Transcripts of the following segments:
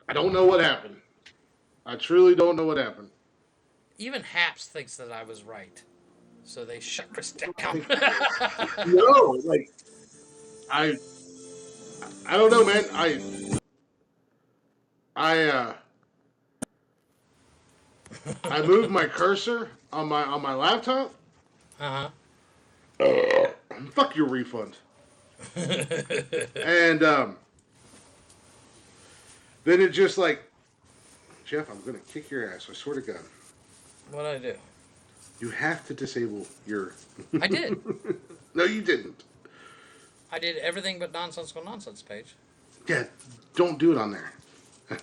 I don't know what happened. I truly don't know what happened. Even Haps thinks that I was right, so they shut Chris I down. think no, like I I don't know, man. I I moved my cursor on my laptop. Uh Fuck your refund. huh. And then it just like Jeff, I'm gonna kick your ass. I swear to God. What did I do? You have to disable your. I did. No, you didn't. I did everything but Nonsensical Nonsense page. Yeah, don't do it on there. Oh,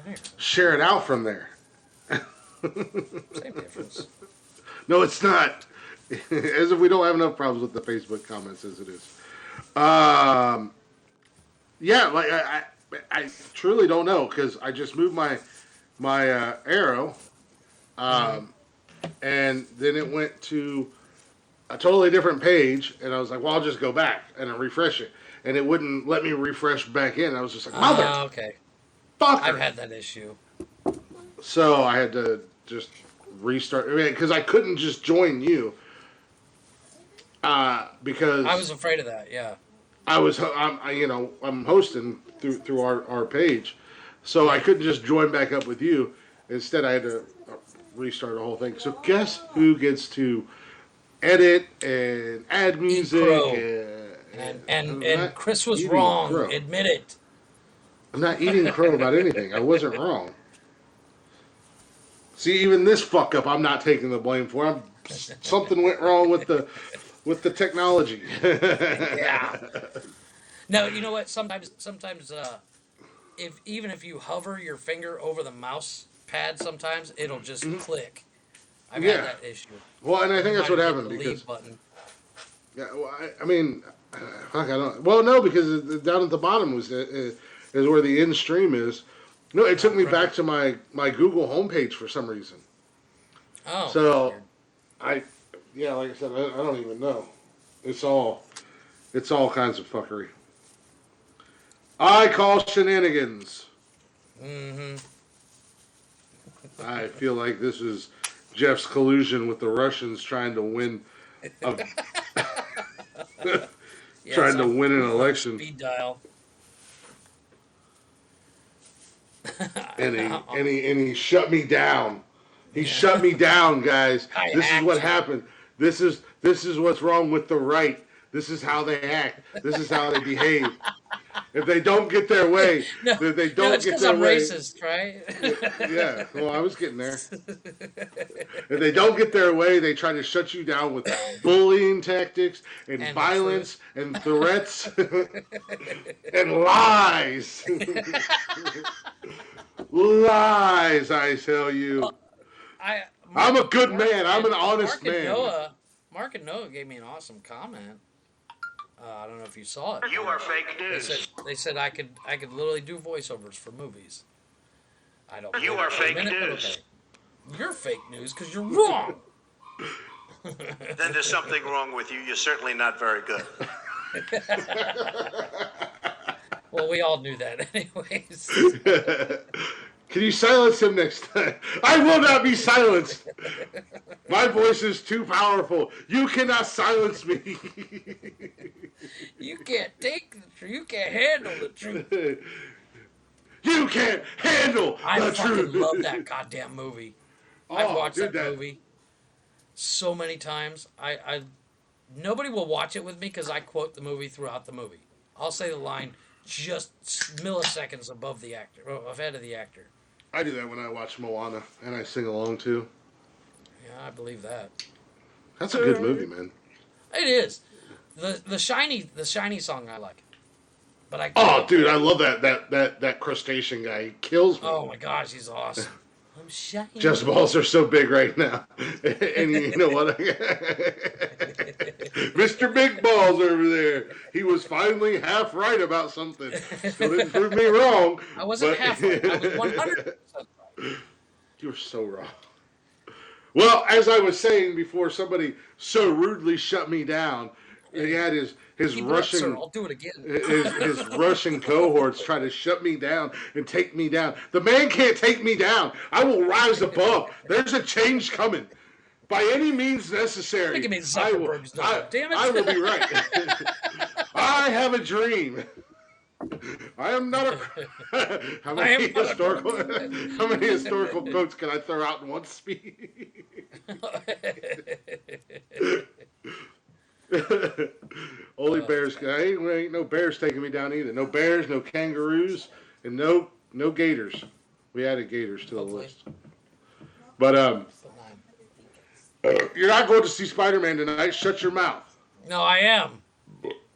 here. Share it out from there. Same difference. No, it's not. As if we don't have enough problems with the Facebook comments as it is. Um, yeah, like I truly don't know because I just moved my arrow, Mm-hmm. um, and then it went to a totally different page, and I was like, well, I'll just go back and I'll refresh it, and it wouldn't let me refresh back in. I was just like, Okay. I've motherfucker. had that issue. So I had to just restart because I couldn't just join you I because was afraid of that. Yeah. I'm hosting through our page, so I Right. couldn't just join back up with you. Instead, I had to restart the whole thing. So guess who gets to edit and add Eat music crow. and I'm And not Chris was eating wrong. crow. Admit it. I'm not eating crow about anything. I wasn't wrong. See, even this fuck up, I'm not taking the blame for. Something went wrong with the technology. Yeah. No, you know what? Sometimes, if even if you hover your finger over the mouse pad, sometimes it'll just click. I've had Yeah. that issue. Well, and I You think that's might what have hit happened the because leave button. yeah. Well, I mean, fuck, I don't. Well, no, because down at the bottom is where the end stream is. No, it took me Right. back to my Google homepage for some reason. Oh, So weird. I, yeah, like I said, I don't even know. It's all it's all kinds of fuckery. I call shenanigans. Mm-hmm. I feel like this is Jeff's collusion with the Russians trying to win a Yes, trying to I'm win an putting you on election, speed dial. and he shut me down. He shut me down, guys. I This is what hacked you. happened. This is what's wrong with the right. This is how they act. This is how they behave. If they don't get their way, No, if they no, don't it's get because their I'm way, racist, right? yeah. Well, I was getting there. If they don't get their way, they try to shut you down with bullying tactics and And the truth. violence and threats and lies. Lies, I tell you. Well, I I'm Mark a good Mark man. I'm an and honest Mark and man. Noah Mark and Noah gave me an awesome comment. I don't know if you saw it. You are fake news. They said I could literally do voiceovers for movies. I don't You believe are it for a fake minute, but news. okay. You're fake news because you're wrong. Then there's something wrong with you. You're certainly not very good. Well, we all knew that, anyways. Can you silence him next time? I will not be silenced. My voice is too powerful. You cannot silence me. You can't take the truth. You can't handle the truth. You can't handle I the fucking love truth. that goddamn movie. I've Oh, watched dude, that that. movie so many times. I nobody will watch it with me because I quote the movie throughout the movie. I'll say the line just milliseconds above the actor, ahead of the actor. I do that when I watch Moana and I sing along too. Yeah, I believe that. That's a good movie, man. It is the shiny song I like, but I Oh, can't. dude, I love that crustacean guy. He kills me. Oh my gosh, he's awesome. I'm Jeff's shiny. balls are so big right now. And you know what? Mr. Big Balls over there. He was finally half right about something. Still didn't prove me wrong, I wasn't but half right. I was 100% right. you're so wrong. Well, as I was saying before, somebody so rudely shut me down. he had his Keep it up, sir. Russian I'll do it again. his Russian cohorts try to shut me down and take me down. The man can't take me down. I will rise above. There's a change coming. By any means necessary. Making me Zuckerberg's number. Damn it. I will be right. I have a dream. I am not a. How many historical quotes can I throw out in one speech? Only bears. Ain't no bears taking me down either. No bears, no kangaroos, and no gators. We added gators to the list. But you're not going to see Spider-Man tonight. Shut your mouth. No, I am.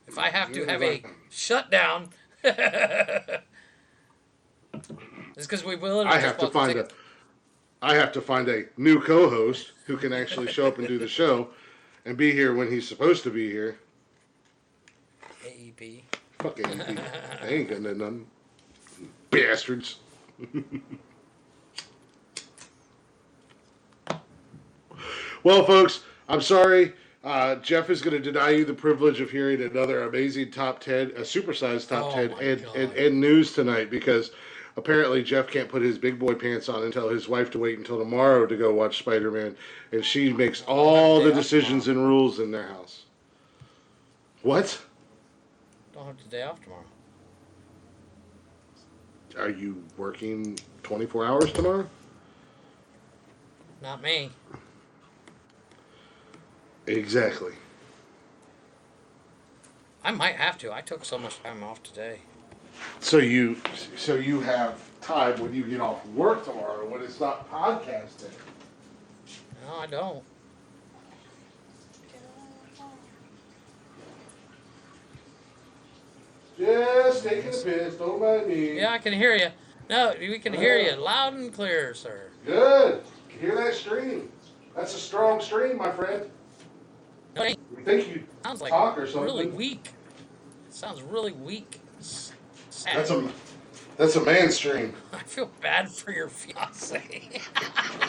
If I have to have a shutdown, it's because we will. I have to find a new co-host who can actually show up and do the show, and be here when he's supposed to be here. AEP. Fuck AEP. They ain't getting nothing. Bastards. Well, folks, I'm sorry. Jeff is going to deny you the privilege of hearing another amazing top 10, a supersized top 10, and news tonight because apparently Jeff can't put his big boy pants on and tell his wife to wait until tomorrow to go watch Spider-Man, and she makes all the decisions and rules in their house. What? Don't have the day off tomorrow. Are you working 24 hours tomorrow? Not me. Exactly. I might have to. I took so much time off today. So you have time when you get off work tomorrow when it's not podcast day. No, I don't. Just taking a piss, don't mind me. Yeah, I can hear you. No, we can hear you loud and clear, sir. Good. Hear that stream? That's a strong stream, my friend. No, it You think you sounds like talk or something? really weak. It sounds really weak. Sad. That's a man stream. I feel bad for your fiance.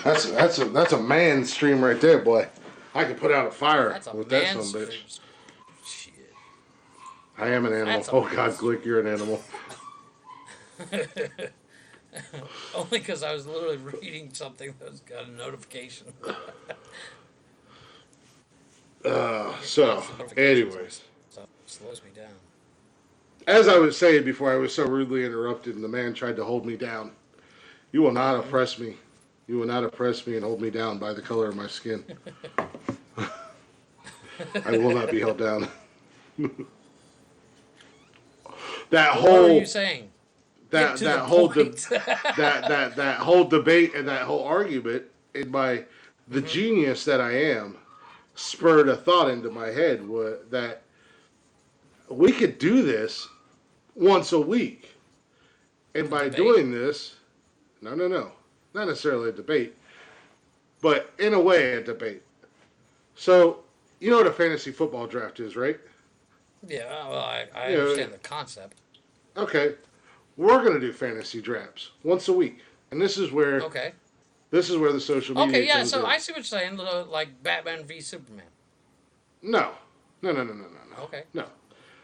That's a man stream right there, boy. I could put out a fire That's a with that man son of a bitch. stream. Shit. I am an animal. That's a Oh man God, Glick, you're an animal. Only because I was literally reading something that got a notification. So, anyways, So it slows me down. as I was saying before I was so rudely interrupted and the man tried to hold me down, you will not oppress me. You will not oppress me and hold me down by the color of my skin. I will not be held down. That What are whole you saying? Get to that the whole point. that whole debate and that whole argument in the genius that I am spurred a thought into my head that we could do this once a week, and by doing this, no, not necessarily a debate, but in a way a debate. So you know what a fantasy football draft is, right? Yeah, well, I understand the concept. Okay, we're gonna do fantasy drafts once a week, and this is where the social media. Okay, yeah. comes So in. I see what you're saying, like Batman v Superman. No. Okay. No.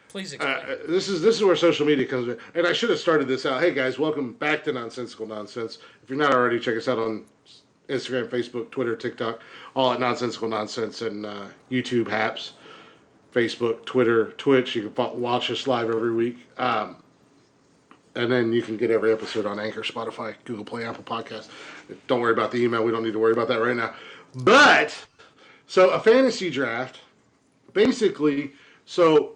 Please explain. This is where social media comes in, and I should have started this out. Hey guys, welcome back to Nonsensical Nonsense. If you're not already, check us out on Instagram, Facebook, Twitter, TikTok, all at Nonsensical Nonsense, and YouTube, Haps, Facebook, Twitter, Twitch. You can watch us live every week, and then you can get every episode on Anchor, Spotify, Google Play, Apple Podcasts. Don't worry about the email. We don't need to worry about that right now. But so a fantasy draft, basically, so.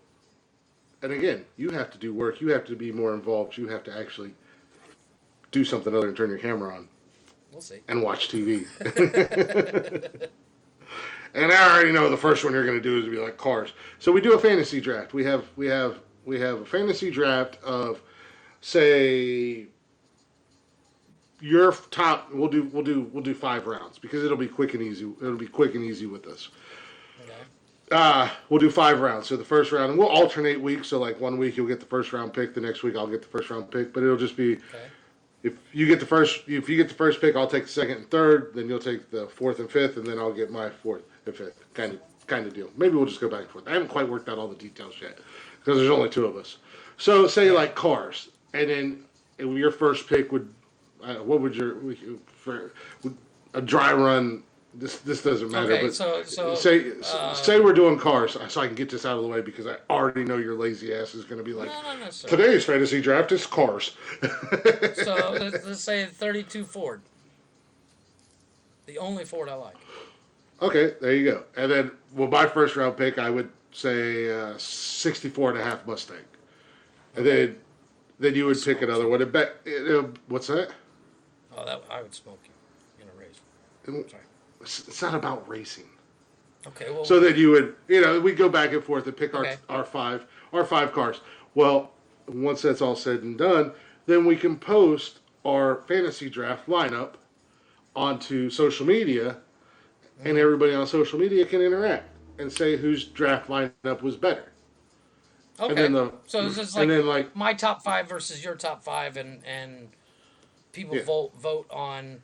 And again, you have to do work. You have to be more involved. You have to actually do something other than turn your camera on. We'll see. And watch TV. And I already know the first one you're going to do is be like cars. So we do a fantasy draft. We have a fantasy draft of, say, your top. We'll do 5 rounds because it'll be quick and easy. It'll be quick and easy with this. We'll do 5 rounds. So the first round, and we'll alternate weeks. So like one week you'll get the first round pick, the next week I'll get the first round pick. But it'll just be if you get the first pick, I'll take the second and third. Then you'll take the fourth and fifth, and then I'll get my fourth and fifth. Kind kind of deal. Maybe we'll just go back and forth. I haven't quite worked out all the details yet because there's only two of us. So say like cars, and then your first pick would what would your for a dry run? This doesn't matter. Okay, But so say we're doing cars, so I can get this out of the way because I already know your lazy ass is going to be like, no, not necessarily. today's fantasy draft is cars. So let's say 32 Ford. The only Ford I like. Okay, there you go. And then, well, my first round pick, I would say 64 and a half Mustang. And then you would pick another one. And what's that? Oh, that I would smoke you in a race. Sorry. It's not about racing. Okay, well. So then you would, we go back and forth and pick our five cars. Well, once that's all said and done, then we can post our fantasy draft lineup onto social media, and everybody on social media can interact and say whose draft lineup was better. Okay. And then So it's just like my top 5 versus your top 5, and people vote on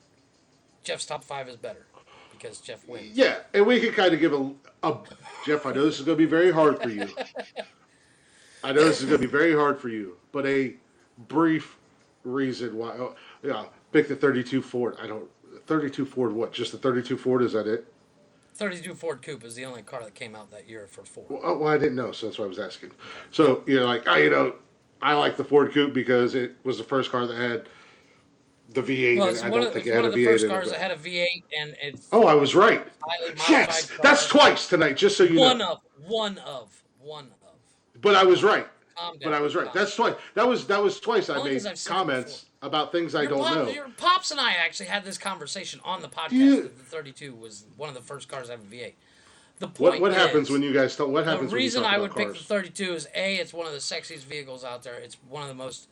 Jeff's top 5 is better because Jeff wins. Yeah, and we could kind of give a Jeff. I know this is going to be very hard for you. But a brief reason why. Pick the 32 Ford. 32 Ford. What? Just the 32 Ford? Is that it? 32 Ford Coupe is the only car that came out that year for Ford. Well, I didn't know, so that's why I was asking. So I like the Ford Coupe because it was the first car that had the V8. Well, it's and one I of don't think it had a the V8 first in cars it. that had a V8, and it's Oh, I was right. highly modified Yes, car. that's twice tonight. Just so you know. One of. But I was right. Calm down. But I was right. Calm That's twice. That was twice. I Only made 'cause I've said it comments about things I don't know. Your pops and I actually had this conversation on the podcast. You- That the 32 was one of the first cars to have a V8. The point What happens is, when you guys talk? What the happens when you reason talk I about would cars? pick the 32 is it's one of the sexiest vehicles out there. It's one of the most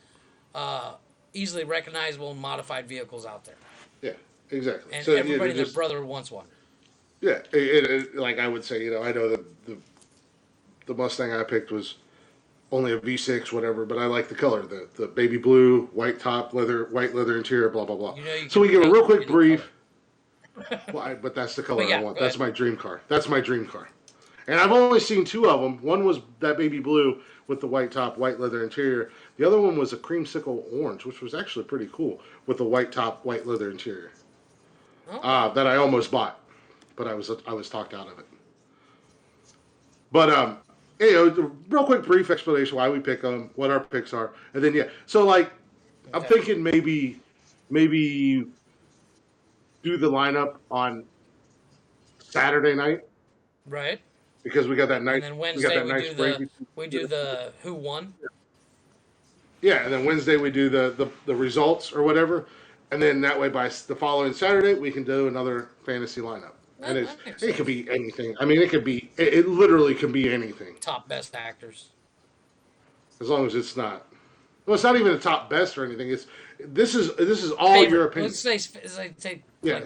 easily recognizable and modified vehicles out there, Yeah, exactly. and So, everybody and their brother wants one. Yeah, like I would say, I know the Mustang I picked was only a V6, whatever, but I like the color, the baby blue, white top, white leather interior, blah blah blah. So we give a real quick brief. But that's the color I want. That's my dream car. That's my dream car. And I've only seen two of them. One was that baby blue with the white top, white leather interior. The other one was a creamsicle orange, which was actually pretty cool with the white top, white leather interior. Oh. That I almost bought, but I was talked out of it. But real quick brief explanation why we pick them, what our picks are, and then so like I'm thinking maybe do the lineup on Saturday night Right. because we got that night. And then Wednesday break. we do the who won. Yeah, and then Wednesday we do the results or whatever, and then that way by the following Saturday we can do another fantasy lineup. And it could be anything. I mean, it literally can be anything. Top best actors. As long as it's not. Well, it's not even a top best or anything. This is all your opinion. Let's say like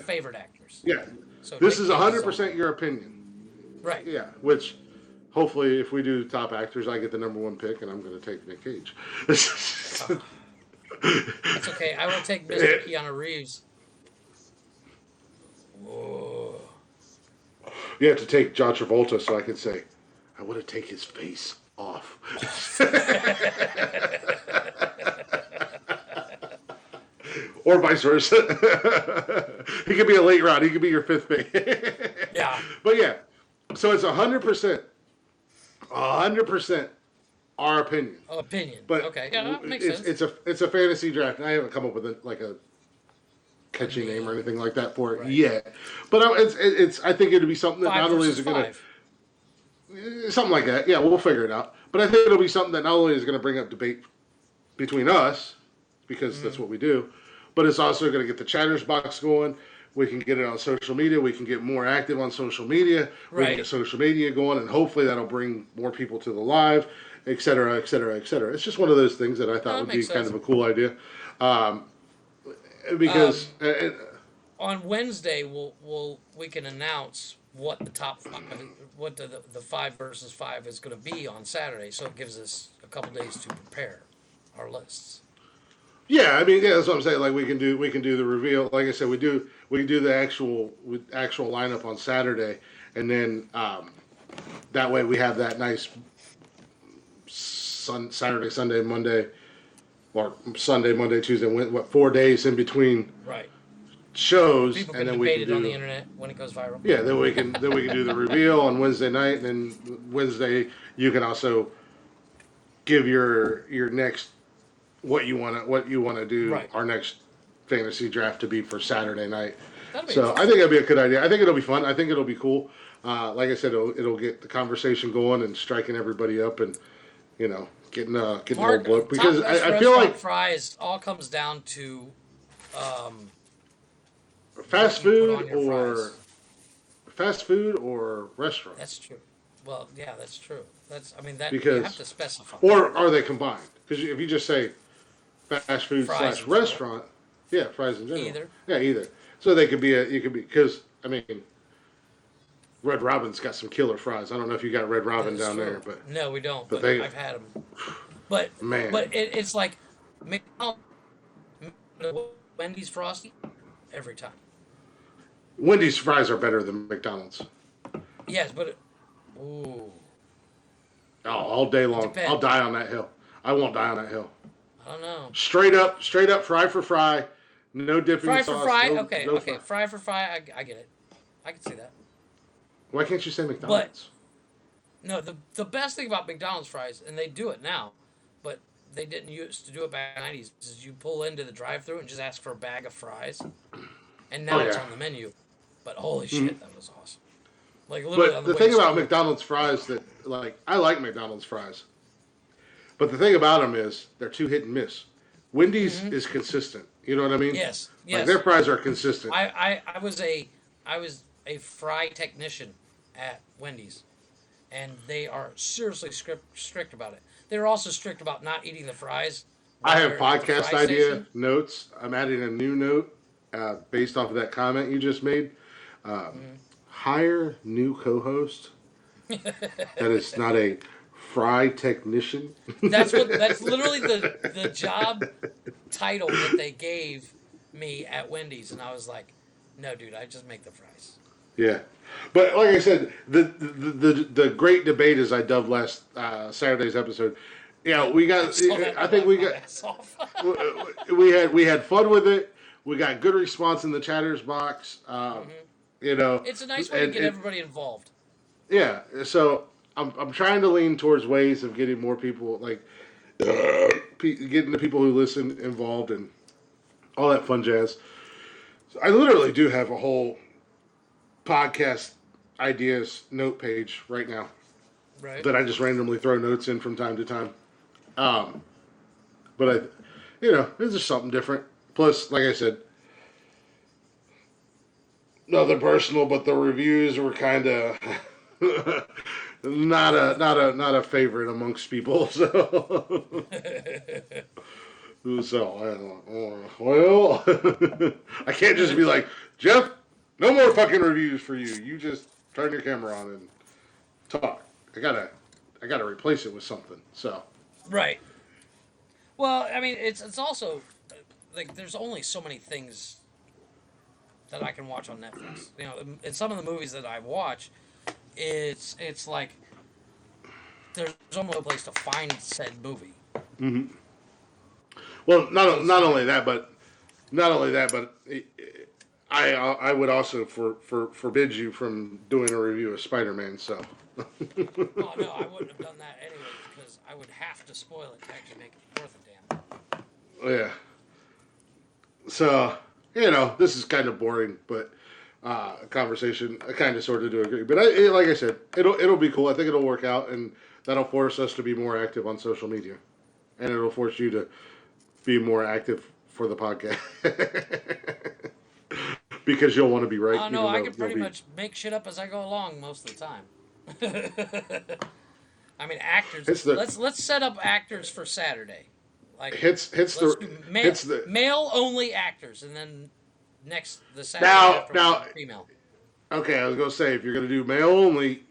favorite actors. Yeah. So this Nick is Cage 100% your opinion. Right. Yeah. Which, hopefully, if we do top actors, I get the number one pick, and I'm going to take Nick Cage. That's okay. I will take Mr. Keanu Reeves. Whoa. You have to take John Travolta, so I can say, I want to take his face off. Or vice versa. He could be a late round. He could be your fifth pick. Yeah. But yeah, so it's 100% our opinion. Opinion. But okay. Yeah, that makes sense. It's a fantasy draft, and I haven't come up with a catchy name or anything like that for it yet. But I think it'd be something that Five not only is versus it going five. to something like that. Yeah, we'll figure it out. But I think it'll be something that not only is going to bring up debate between us, because that's what we do, but it's also going to get the chatters box going. We can get it on social media. We can get more active on social media. We can get social media going, and hopefully that'll bring more people to the live, et cetera, et cetera, et cetera. It's just one of those things that I thought would be kind of a cool idea. Because on Wednesday we can announce what the top five, what the 5 versus 5 is going to be on Saturday, so it gives us a couple days to prepare our lists. yeah, I mean, that's what I'm saying. Like we can do the reveal. Like I said, we can do the actual lineup on Saturday, and then that way we have that nice Saturday, Sunday, Monday, or Sunday, Monday, Tuesday, 4 days in between Right. shows, People and can then we debate can it on the do internet when it goes viral. yeah, then we can do the reveal on Wednesday night, and then Wednesday you can also give your next what you want to do Right. our next fantasy draft to be for Saturday night. That'll be So I think that'd be a good idea. I think it'll be fun. I think it'll be cool. Like I said, it'll get the conversation going and striking everybody up, and getting Mark, old blood, top because best I feel like fries all comes down to fast what you put food on your fries. restaurant, That's true. Well, yeah, that's true. I mean that you have because to specify. or are they combined? Because if you just say fast food Fries slash in general. restaurant, yeah, fries in general, Either. yeah, either. So they could be because I mean, Red Robin's got some killer fries. I don't know if you got Red Robin That's down true. there, but No, we don't. but But they I've had them. But man, it's like McDonald's, Wendy's Frosty every time. Wendy's fries are better than McDonald's. Yes, but ooh, Oh, all day long. depends. I'll die on that hill. I won't die on that hill. I don't know. Straight up, fry for fry. No dipping Fry sauce. for fry. No, Okay, no okay. Fry for fry. I get it. I can see that. Why can't you say McDonald's? No, the best thing about McDonald's fries, and they do it now, but they didn't used to do it back in the 90s, is you pull into the drive-thru and just ask for a bag of fries, and now Oh, it's yeah. on the menu. But holy shit, that was awesome. Like literally on But the the way thing to about school. McDonald's fries I like McDonald's fries. But the thing about them is they're too hit and miss. Wendy's is consistent. You know what I mean? Yes, Like yes. their fries are consistent. I was a fry technician at Wendy's, and they are seriously strict about it. They're also strict about not eating the fries. I while have they're at the podcast fry idea station. notes. I'm adding a new note based off of that comment you just made. Hire new co-host that is not a fry technician. That's literally the job title that they gave me at Wendy's, and I was like, no, dude, I just make the fries. Yeah, but like I said, the great debate, as I dubbed last Saturday's episode. Yeah, we got. I think we got. We had fun with it. We got good response in the chatters box. It's a nice way to get and- everybody involved. Yeah, so I'm trying to lean towards ways of getting more people getting the people who listen involved and all that fun jazz. So I literally do have a whole podcast ideas note page right now Right. that I just randomly throw notes in from time to time. But it's just something different. Plus, like I said, nothing personal, but the reviews were kind of not a favorite amongst people. So, well, I can't just be like, Jeff, no more fucking reviews for you. You just turn your camera on and talk. I gotta replace it with something. So, Right. Well, I mean, it's also like there's only so many things that I can watch on Netflix. In some of the movies that I watch, it's like there's almost no place to find said movie. well, not only that, but I would also forbid you from doing a review of Spider-Man. So. Oh no, I wouldn't have done that anyway because I would have to spoil it to actually make it worth a damn. Yeah. So, this is kind of boring, but a conversation, I kind of sort of do agree. But like I said, it'll be cool. I think it'll work out, and that'll force us to be more active on social media. And it'll force you to be more active for the podcast. Because you'll want to be right. Oh no, even I though can pretty much make shit up as I go along most of the time. I mean, actors. Let's set up actors for Saturday. Like hits the male only actors, and then the Saturday after now female. Okay, I was gonna say if you're gonna do male only,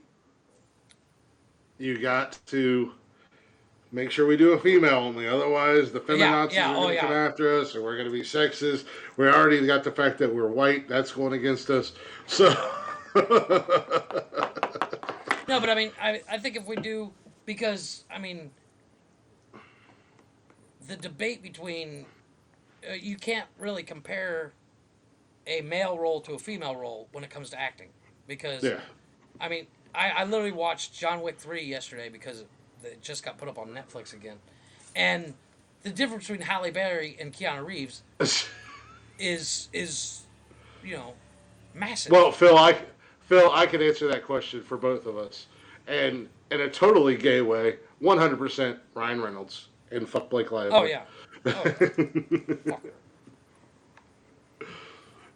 you got to make sure we do a female only. Otherwise, the feminazis are gonna come after us, and we're gonna be sexist. We already got the fact that we're white; that's going against us. So No, but I mean, I think if we do, because I mean, the debate between you can't really compare a male role to a female role when it comes to acting, because Yeah. I mean, I literally watched John Wick 3 yesterday because it just got put up on Netflix again, and the difference between Halle Berry and Keanu Reeves is you know massive. Well, Phil, I can answer that question for both of us, and in a totally gay way, 100% Ryan Reynolds and fuck Blake Lively. Oh yeah, oh yeah. Fucker.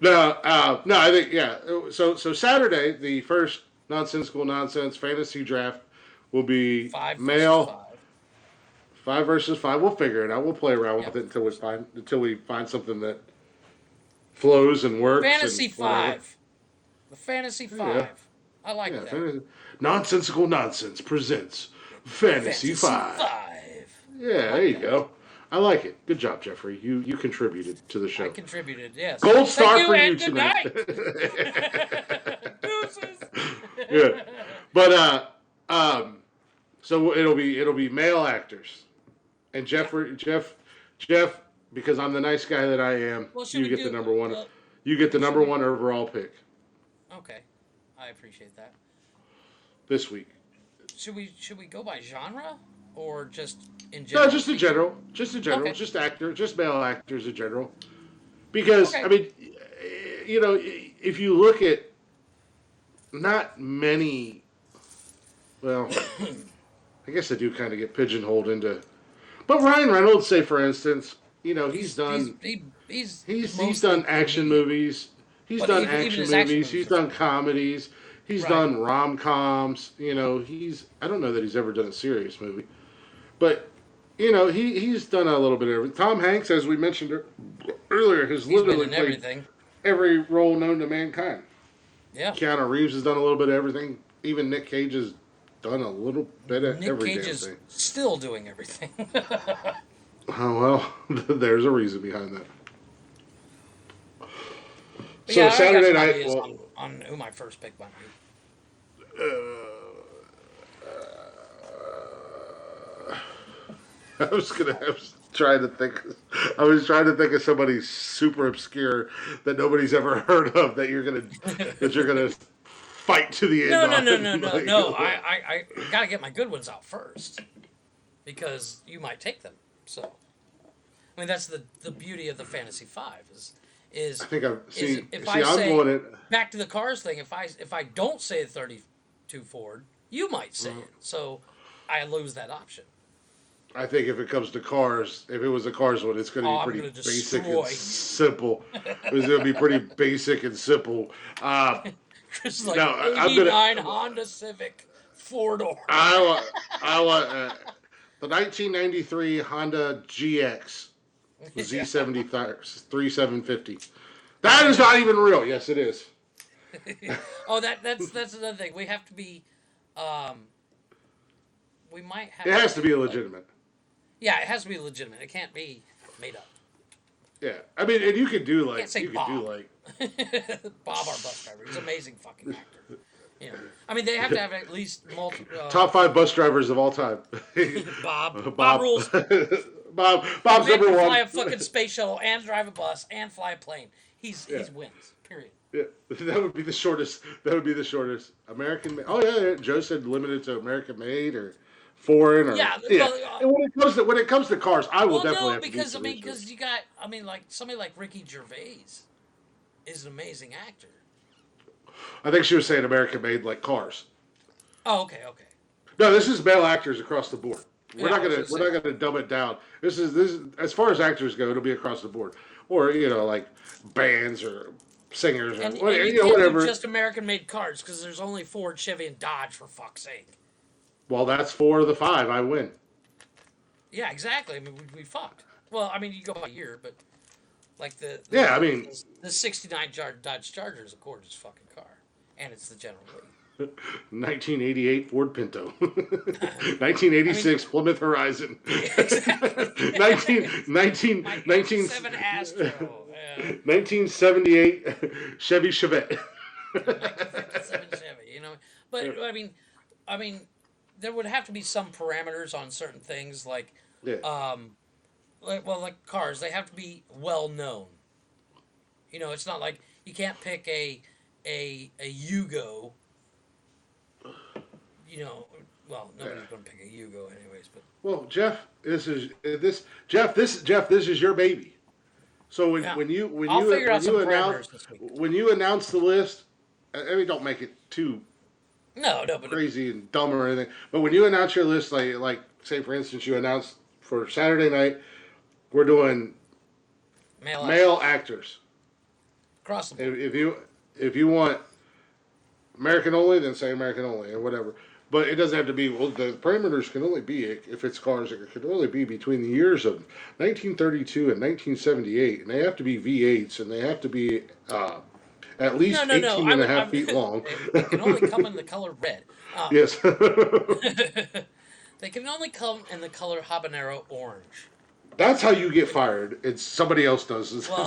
No, I think yeah. So Saturday, the first Nonsensical Nonsense fantasy draft will be 5 versus 5. 5 versus 5. We'll figure it out. We'll play around Yep. with it until we find something that flows and works. Fantasy and whatever. 5. The Fantasy 5. Yeah. I like Yeah, that. Nonsensical Nonsense presents Fantasy 5. 5. Yeah, there you go. I like it. Good job, Jeffrey. You contributed to the show. I contributed, yes. Gold star Thank for you and good tonight. night. Deuces. Yeah, but so it'll be male actors, and Jeff, because I'm the nice guy that I am. Well, should You we get do- the number one. well, You get the number one overall pick Okay, I appreciate that. this week. Should we go by genre or just in general? No, just in general. Okay. Just male actors in general. Because Okay. I mean, if you look at not many, well, I guess I do kind of get pigeonholed into. But Ryan Reynolds, say for instance, he's done he's done action movies. He's Well, done even action his action movies. He's movies are done comedies. He's Right. done rom-coms. I don't know that he's ever done a serious movie. But, he's done a little bit of everything. Tom Hanks, as we mentioned earlier, has He's been literally in played everything. every role known to mankind. Yeah. Keanu Reeves has done a little bit of everything. Even Nick Cage has done a little bit of Nick every Cage damn is thing. still doing everything. Oh, well, there's a reason behind that. But So yeah, I got Saturday some night, ideas well, on who my first pick might be. I was trying to think. I was trying to think of somebody super obscure that nobody's ever heard of that you're gonna fight to the end. No. I gotta get my good ones out first because you might take them. So, I mean, that's the beauty of the Fantasy 5 is I think I've seen. if See, I I'm say going it. back to the cars thing. If I don't say a 32 Ford, you might say Mm-hmm. it. So, I lose that option. I think if it comes to cars, if it was a cars one, it's going to be I'm pretty gonna basic destroy and you. simple. It's going to be pretty basic and simple. Just like No, I'm 89 Honda Civic 4-door. I want the 1993 Honda GX Z70 3750. That is not even real. Yes, it is. Oh, that's another thing. We have to be. We might have. It has to be legitimate. Yeah, it has to be legitimate. It can't be made up. Yeah, I mean, and you could do Can't say like Bob, our bus driver. He's an amazing fucking actor. You know, I mean, they have to have at least multiple. top 5 bus drivers of all time. Bob rules. Bob's Man number can one. fly a fucking space shuttle and drive a bus and fly a plane. He's wins. Period. Yeah, that would be the shortest. That would be the shortest American. Oh yeah, Joe said limited to American made or foreign or Yeah, yeah. well, And when it comes to cars, I will Well, definitely no, have to do because some research. because you got like somebody like Ricky Gervais is an amazing actor. I think she was saying American made like cars. Oh, okay. No, this is male actors across the board. We're Yeah, not I was gonna gonna we're not gonna dumb it down. This is as far as actors go, it'll be across the board, or like bands or singers or And whatever. you can't Whatever. do just American-made cars because there's only Ford, Chevy, and Dodge for fuck's sake. Well, that's 4 of the 5. I win. Yeah, exactly. I mean, we fucked. Well, I mean, you go by year, but like Yeah, I mean- the '69 Dodge Charger is a gorgeous fucking car, and it's the General Lee. 1988 Ford Pinto. 1986 Plymouth Horizon. 7 Astro. Yeah. 1978 Chevy Chevette. 1957 Chevy. But I mean, I mean, there would have to be some parameters on certain things, Yeah. like cars. They have to be well known. It's not like you can't pick a Yugo. Well, nobody's going to pick a Yugo anyways, but Well, Jeff, this is your baby. So when, yeah, when you when I'll you figure when out some you announce parameters this week. when you announce the list, I mean, don't make it too No, but crazy and dumb or anything. But when you announce your list, like say for instance, you announce for Saturday night, we're doing male male actors. across the board. If you want American only, then say American only or whatever. But it doesn't have to be. Well, the parameters can only be, if it's cars, it can only be between the years of 1932 and 1978, and they have to be V8s, and they have to be at No, least no, no. 18 and a half feet long. They can only come in the color red. Yes. They can only come in the color habanero orange. That's how you get fired. It's somebody else does. Well,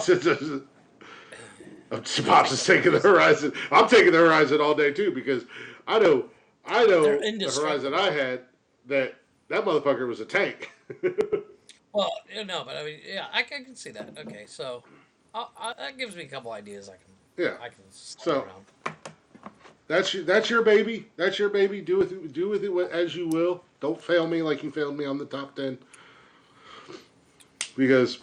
Pops is taking the Horizon. I'm taking the Horizon all day too because I know they're the Horizon indestructible. I had that motherfucker was a tank. Well, no, but I mean, yeah, I can see that. Okay, so that gives me a couple ideas. Yeah. I can slap So around. that's your baby. That's your baby. Do with it as you will. Don't fail me like you failed me on the top 10. Because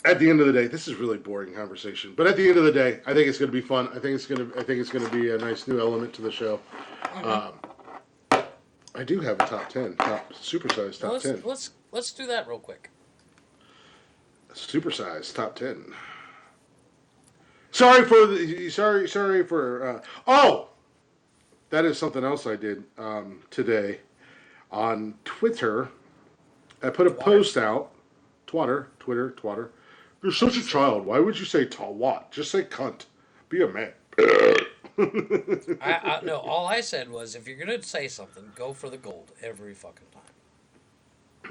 at the end of the day, this is really boring conversation. But at the end of the day, I think it's going to be fun. I think it's going to be a nice new element to the show. Mm-hmm. I do have a top 10, supersized Well, top 10, let's do that real quick. supersized top 10. Sorry for. Oh, that is something else I did today on Twitter. I put a post out. Twitter. You're such a child. Why would you say twat? Just say cunt. Be a man. No, all I said was if you're gonna say something, go for the gold every fucking time.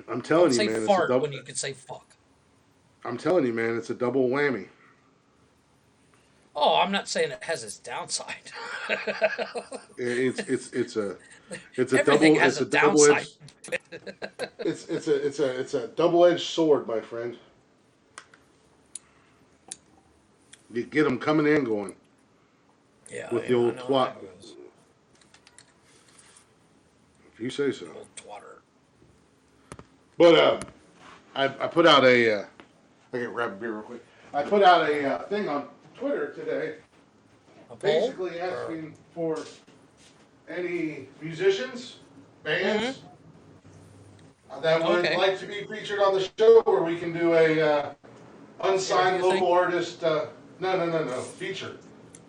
I'm Don't telling you, say man. It's a fart double. when you could say fuck. I'm telling you, man. It's a double whammy. Oh, I'm not saying it has its downside. It's a Everything double. has It's a a double downside. edged. It's a double edged sword, my friend. You get them coming and going Yeah, with the I old know how twat. that goes. If you say so. Old twatter. But I put out a. I can grab a beer real quick. I put out a thing on Twitter today, A poll? basically asking for any musicians, bands that would Okay. like to be featured on the show, where we can do a unsigned Interview local thing? artist. No, feature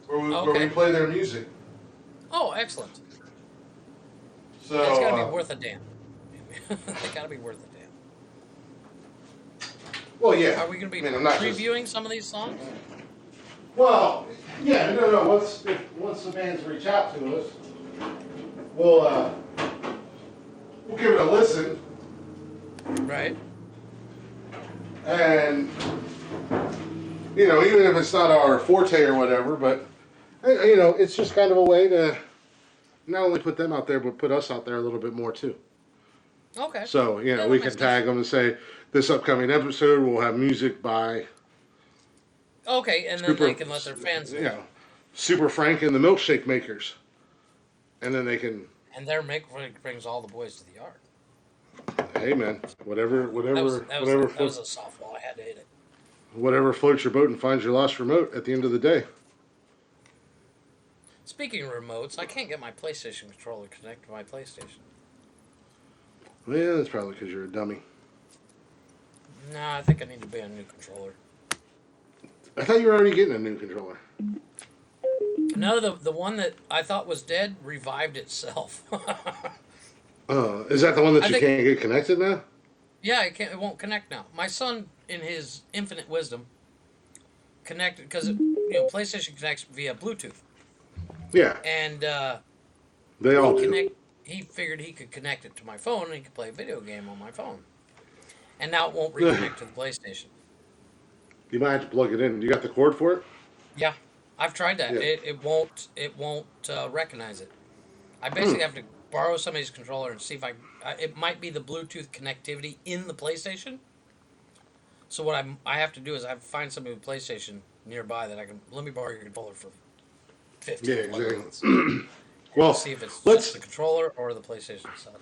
where we Okay. play their music. Oh, excellent. So It's got to be worth a damn. They got to be worth a damn. well, yeah. Are we going to be I mean, I'm not just. previewing some of these songs? Well, yeah, no. Once the bands reach out to us, we'll give it a listen, Right. and even if it's not our forte or whatever, but it's just kind of a way to not only put them out there, but put us out there a little bit more too. Okay. So Yeah, that we makes can tag them and say this upcoming episode will have music by Okay, and then Super, they can let their fans know. Super Frank and the Milkshake Makers, and then they can. And their make brings all the boys to the yard. Hey man, whatever That was a softball. I had to hit it. whatever floats your boat and finds your lost remote at the end of the day. Speaking of remotes, I can't get my PlayStation controller connected to my PlayStation. Well, yeah, that's probably because you're a dummy. Nah, I think I need to buy a new controller. I thought you were already getting a new controller. No, the one that I thought was dead revived itself. Is that the one that I you think- can't get connected now? Yeah, it won't connect now. My son, in his infinite wisdom, connected because PlayStation connects via Bluetooth, Yeah, and they all do. he figured he could connect it to my phone and he could play a video game on my phone, and now it won't reconnect to the PlayStation. You might have to plug it in. You got the cord for it? Yeah, I've tried that. Yeah. It won't recognize it. I basically have to borrow somebody's controller and see if it might be the Bluetooth connectivity in the PlayStation. So what I have to do is I have to find somebody with PlayStation nearby that I can, let me borrow your controller for 15 exactly. minutes. Well, See if it's let's just the controller or the PlayStation itself.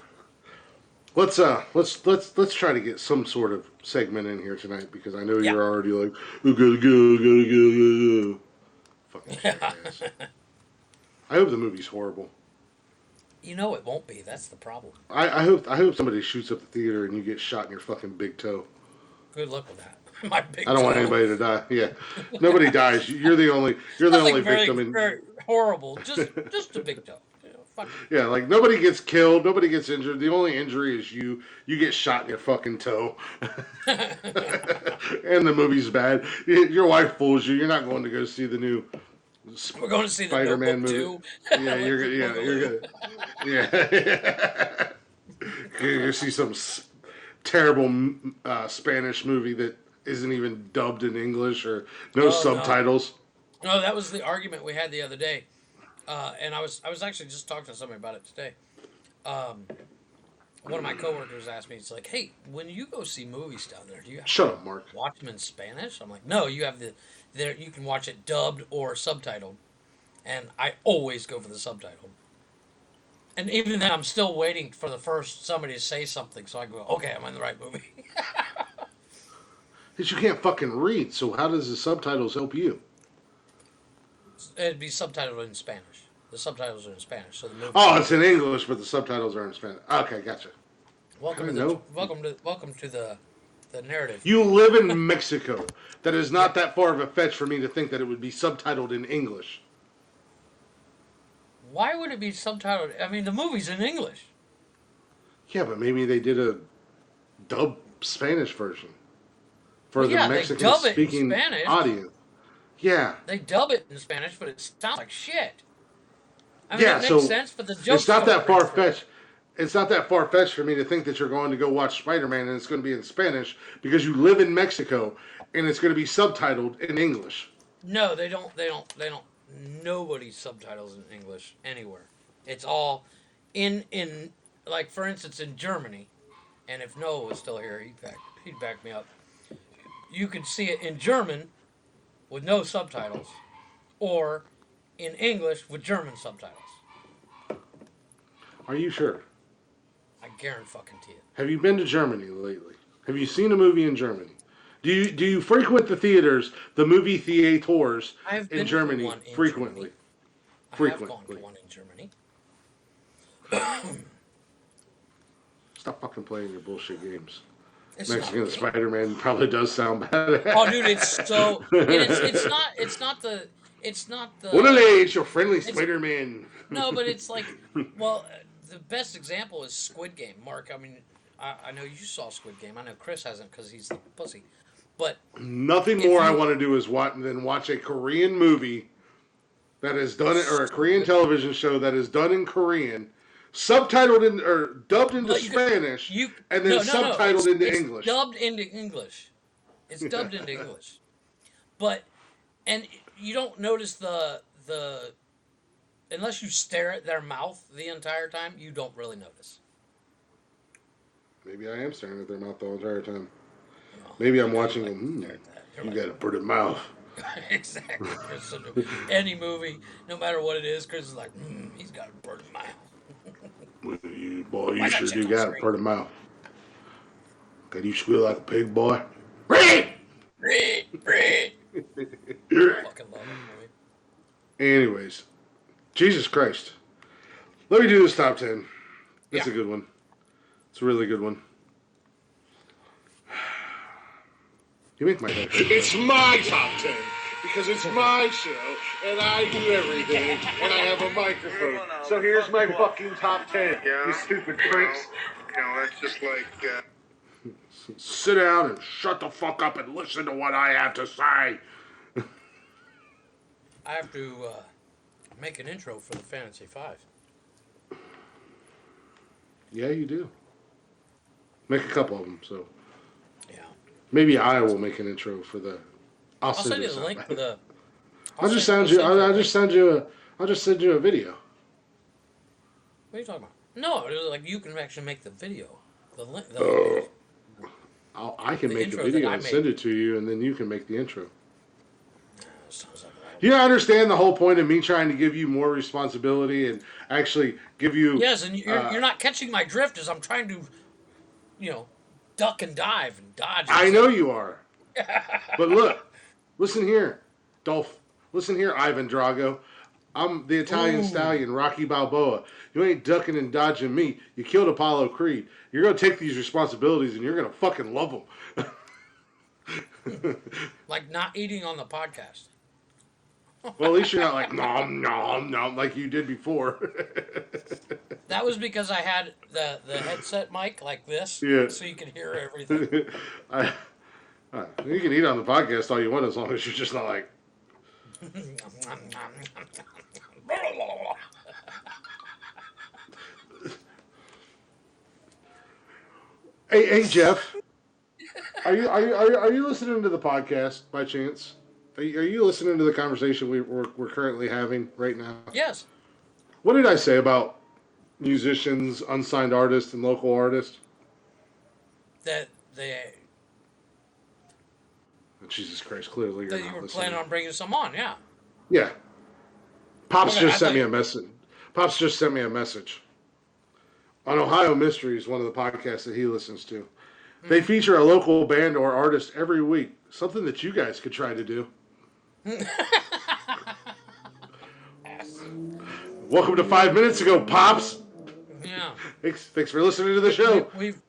let's try to get some sort of segment in here tonight because I know Yeah. you're already like, oh, gotta go. Fucking jackass. I hope the movie's horrible. You know it won't be. That's the problem. I hope somebody shoots up the theater and you get shot in your fucking big toe. Good luck with that. My big I don't want toe. anybody to die. Yeah, nobody dies. You're the only Nothing victim. In, very horrible. Just a big toe. You know, fuck it. yeah, like nobody gets killed, nobody gets injured. The only injury is you. You get shot in your fucking toe, and the movie's bad. Your wife fools you. You're not going to go see the new We're going to see the Spider-Man Notebook movie. 2. Yeah, you're good. Yeah, you're gonna see some terrible Spanish movie that isn't even dubbed in English or no subtitles. No, that was the argument we had the other day, and I was actually just talking to somebody about it today. One of my coworkers asked me, "It's like, hey, when you go see movies down there, do you have Shut to up, Mark. watch them in Spanish?" I'm like, "No, you have there. You can watch it dubbed or subtitled, and I always go for the subtitle." And even then, I'm still waiting for somebody to say something, so I go, "Okay, I'm in the right movie." Because you can't fucking read, so how does the subtitles help you? It'd be subtitled in Spanish. The subtitles are in Spanish, so the movie. Oh, it's in English, but the subtitles are in Spanish. Okay, gotcha. Welcome I to know. welcome to the narrative. You live in Mexico. That is not that far of a fetch for me to think that it would be subtitled in English. Why would it be subtitled? I mean, the movie's in English. Yeah, but maybe they did a dub Spanish version for Well, the yeah, they Mexican dub it in speaking Spanish. audience. Yeah. They dub it in Spanish, but it sounds like shit. I mean, Yeah, it makes so sense, but the jokes it's not don't that far ring through. fetched. It's not that far fetched for me to think that you're going to go watch Spider-Man and it's going to be in Spanish because you live in Mexico and it's going to be subtitled in English. No, they don't. Nobody subtitles in English anywhere. It's all in like, for instance, in Germany. And if Noah was still here, he'd back me up. You could see it in German with no subtitles, or in English with German subtitles. Are you sure? I guarantee fucking to you. Have you been to Germany lately? Have you seen a movie in Germany? Do you frequent the theaters, the movie theaters I have been in to Germany one in frequently? Germany. I have gone to one in Germany. Stop fucking playing your bullshit games. It's Mexican not a game. Spider-Man probably does sound bad. Oh, dude, it's so. It's not the. Orale, it's your friendly Spider-Man. No, but it's like, well, the best example is Squid Game. Mark, I mean, I know you saw Squid Game. I know Chris hasn't because he's the pussy. But Nothing more I want to do is watch a Korean movie that is done, or a Korean television show that is done in Korean, subtitled in or dubbed into Spanish, and then subtitled into English. Dubbed into English. It's dubbed into English. But, and you don't notice the unless you stare at their mouth the entire time, you don't really notice. Maybe I am staring at their mouth the entire time. Maybe I'm watching them. You got a pretty mouth. Exactly. Chris, so any movie, no matter what it is, Chris is like, he's got a pretty mouth. You sure do got a pretty mouth. Can you squeal like a pig, boy? Fucking love it, movie. Anyways, Jesus Christ. Let me do this top 10. It's a good one. It's a really good one. You make my head hurt. It's my top 10 because it's my show and I do everything and I have a microphone. So here's my fucking top 10. You stupid pricks. That's just like. Sit down and shut the fuck up and listen to what I have to say. I have to make an intro for the Fantasy 5. Yeah, you do. Make a couple of them, so. Yeah. Maybe I will make an intro for the. I'll send you the link for the. I'll just send you a video. What are you talking about? No, it was like you can actually make the video. The link, I can the make the intro that video I and made. send it to you, and then you can make the intro. Sounds like a lot of You work. understand the whole point of me trying to give you more responsibility and actually give you. Yes, and you're not catching my drift as I'm trying to, you know, duck and dive and dodge and I know zip. you are, but look, listen here, Dolph. Listen here, Ivan Drago. I'm the Italian Ooh, stallion, Rocky Balboa. You ain't ducking and dodging me. You killed Apollo Creed. You're gonna take these responsibilities, and you're gonna fucking love them. like not eating on the podcast. Well, at least you're not like nom nom nom like you did before. That was because I had the headset mic like this, Yeah. so you could hear everything. I, you can eat on the podcast all you want as long as you're just not like. Hey Jeff, are you listening to the podcast by chance? Are you listening to the conversation we're currently having right now? Yes, What did I say about musicians, unsigned artists, and local artists? that they Jesus Christ! Clearly, you're that you not were listening. planning on bringing some on. Yeah. Yeah, Pops Okay, just I sent thought me you. a message. Pops just sent me a message on Ohio Mysteries, one of the podcasts that he listens to. They Mhm. feature a local band or artist every week. Something that you guys could try to do. Yes. Welcome to 5 minutes ago, Pops. Yeah. Thanks for listening to the We, show, we've we've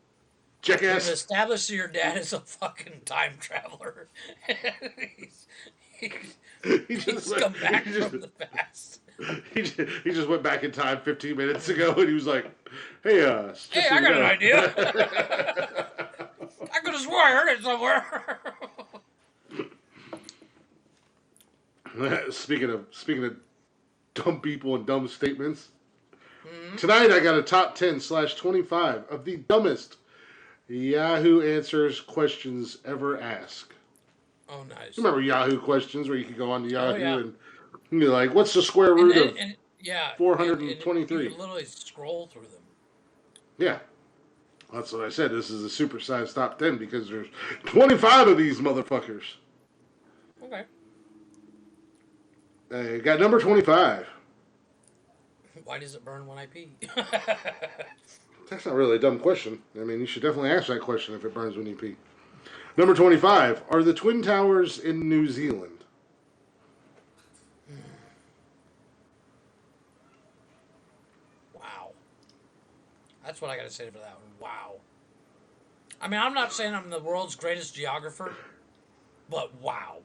jackass. established that your dad is a fucking time traveler. he's, he's, He just he's went, come back he just from the past. he just went back in time 15 minutes ago, and he was like, "Hey, just Hey, so I you got an know." idea. I could have swore I heard it somewhere. Speaking of dumb people and dumb statements, Mhm. tonight I got a top 10/25 of the dumbest Yahoo Answers questions ever asked. Oh, nice. Remember Yahoo questions where you could go on to Oh Yahoo yeah, and you're like, "What's the square and root and, of and yeah, and you could 423?" literally scroll through them. Yeah, that's what I said. This is a supersized top 10 because there's 25 of these motherfuckers. Okay. Got number 25. Why does it burn when I pee? That's not really a dumb question. I mean, you should definitely ask that question if it burns when you pee. Number 25. Are the Twin Towers in New Zealand? Wow. That's what I got to say for that one. Wow. I mean, I'm not saying I'm the world's greatest geographer, but wow.